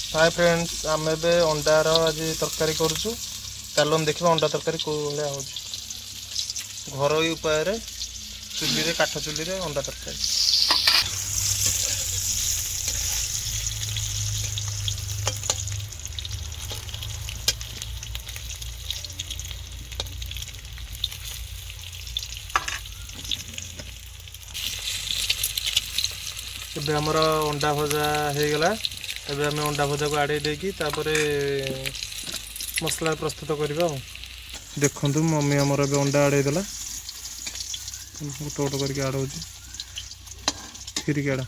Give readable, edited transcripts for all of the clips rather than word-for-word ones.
Hi friends आम ए under आज तरकारी करुचु चलन देखा अंडा तरकारी कौ भाया हो घर उपाय चुली काठ चुली अंडा तरकारी। एबे हमर अंडा भजा हो गला। एबे आम अंडा भजा को आड़े देकी मसला प्रस्तुत करवा। देखु मम्मी आमर ए अंडा आड़े देला गोटे गोटे करके आड़े फिरिक आड़ा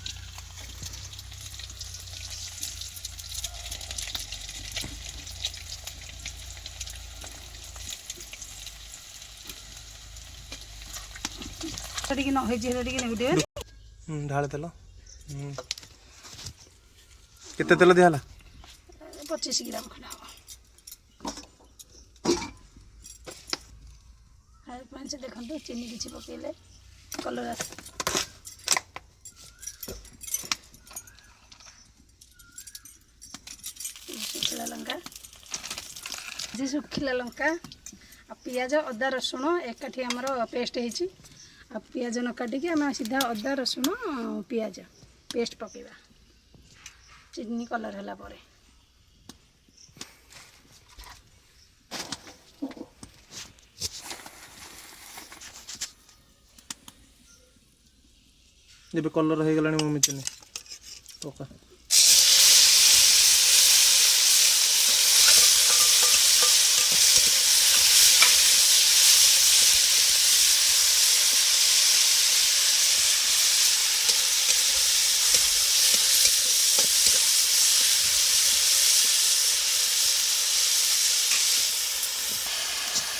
ढाली देल केते तेल दिहला 25 ग्राम खंड हम पांच देखंतु चीनी किछि पकेले कलर सुखिला लंका जी सुखिला लंका आ पियाज अदा रसुण एकाठी हमर पेस्ट हेछि आ पियाज न काटिकी आम सीधा अदा रसुण पियाज पेस्ट पकेबा चीनी कलर होला परे जब कलर हो गला मम्मी चीनी पका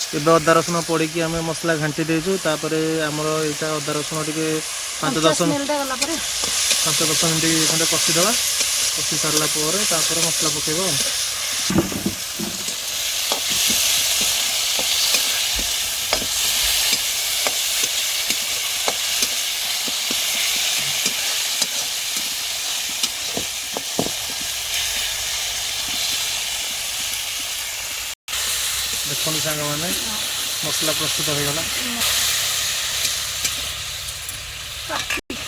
ଏବେ ଅଦା ରସୁଣ ପଡ଼ିକି ଆମେ ମସଲା ଘାଣ୍ଟି ଦେଇଛୁ। ତାପରେ ଆମର ଏଇଟା ଅଦା ରସୁଣ ଟିକେ 5-10 ମିନିଟ୍ ଖଣ୍ଡେ କଷିଦେବା। କଷି ସାରିଲା ପରେ ତାପରେ ମସଲା ପକେଇବା। देखो सांग मैंने मसला प्रस्तुत हो गला।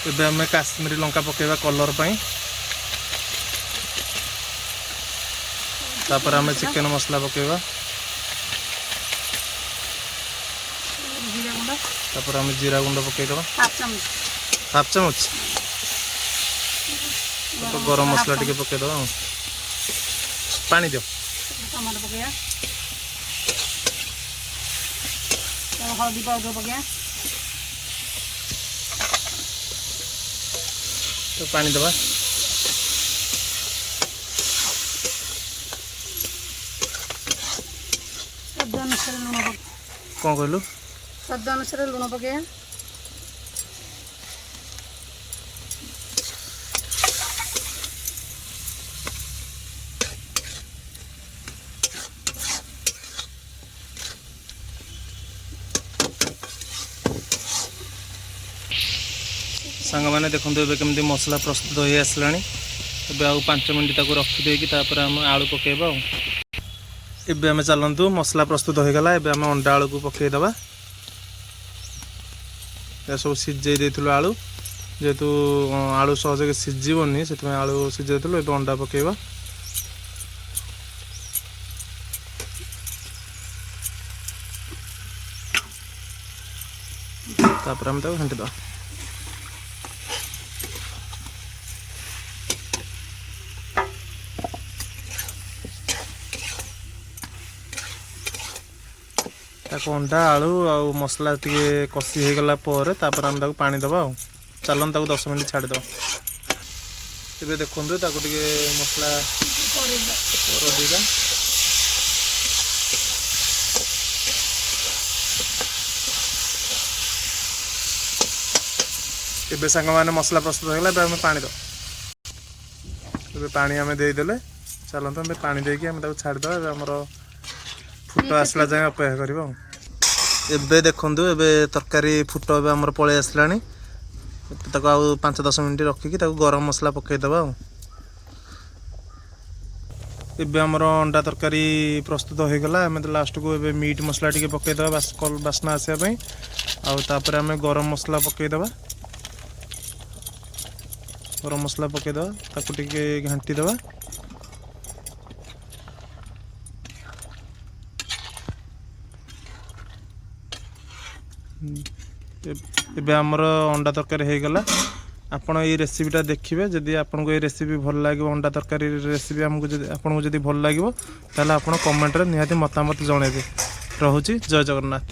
एबे हमें काश्मीरी लंका पकेवा कलर पाई। तापर हमें चिकन मसला पकेवा। तापर हमें जीरा गुंड पकेवा हाफ चमच। तो गरम मसला टिके पकेदवा। पानी दियो हल्दी पाउडर पका तो पानी दबा स्वाद अनुसार लुण कौन कहलु स्वाद अनुसार लुण पका सांग मैंने देखो केमती मसला प्रस्तुत हो आसला। एबे आउ 5 मिनट ताको रखी देकी तापर हम आलू पकेबा। एबे हमें चलंतु मसला प्रस्तुत हो गला। एबे हम अंडा आलू को पके दबा। या सब सिझे देथिलु आलू जेतु आलू सहज के सिझिबोनी सेत में आलू सिझे देथिलु। एबे अंडा पकेबा। तापर हम ताको घंटी दबा। अंडा आलू आ मसला टी कषि हो गला तापर हम ताको पानी दबा। चलन ताको 10 मिनट छाड़ दबा। एबे देखंतु ताको टी मसला रदिगा। एबे सांग माने मसला प्रस्तुत हो गला। एबे हम पानी दो। एबे पानी हमें दे देले। चलन तो पानी देकी हम ताको छाड़ दबा। एबे हमर फुट आसला जाए अपेक्षा करबो। एबे देखंतु एबे तरकारी फुट एबे हमर पळे आसलानी। ताको 5-10 मिनट रखिकी ताको गरम मसला पकई दबा। ଏବେ ଆମର ଅଣ୍ଡା ତରକାରୀ ପ୍ରସ୍ତୁତ ହୋଇଗଲା। ଆମେ ତ ଲାଷ୍ଟକୁ ଏବେ ମିଟ୍ ମସଲା ଟିକେ ପକାଇଦେବା ବାସ୍ନା ଆସିବା ପାଇଁ। ଆଉ ତାପରେ ଆମେ ଗରମ ମସଲା ପକାଇଦେବା। ଗରମ ମସଲା ପକାଇଦେବା, ତାକୁ ଟିକେ ଘାଣ୍ଟି ଦେବା। ଏବେ ଆମର ଅଣ୍ଡା ତରକାରୀ ହେଇଗଲା। ଆପଣ ଏଇ ରେସିପିଟା ଦେଖିବେ। ଯଦି ଆପଣଙ୍କୁ ଏଇ ରେସିପି ଭଲ ଲାଗିବ, ଅଣ୍ଡା ତରକାରୀ ରେସିପି ଆପଣଙ୍କୁ ଯଦି ଭଲ ଲାଗିବ, ତାହେଲେ ଆପଣ କମେଣ୍ଟରେ ନିହାତି ମତାମତ ଜଣାଇବେ। ରହୁଛି, ଜୟ ଜଗନ୍ନାଥ।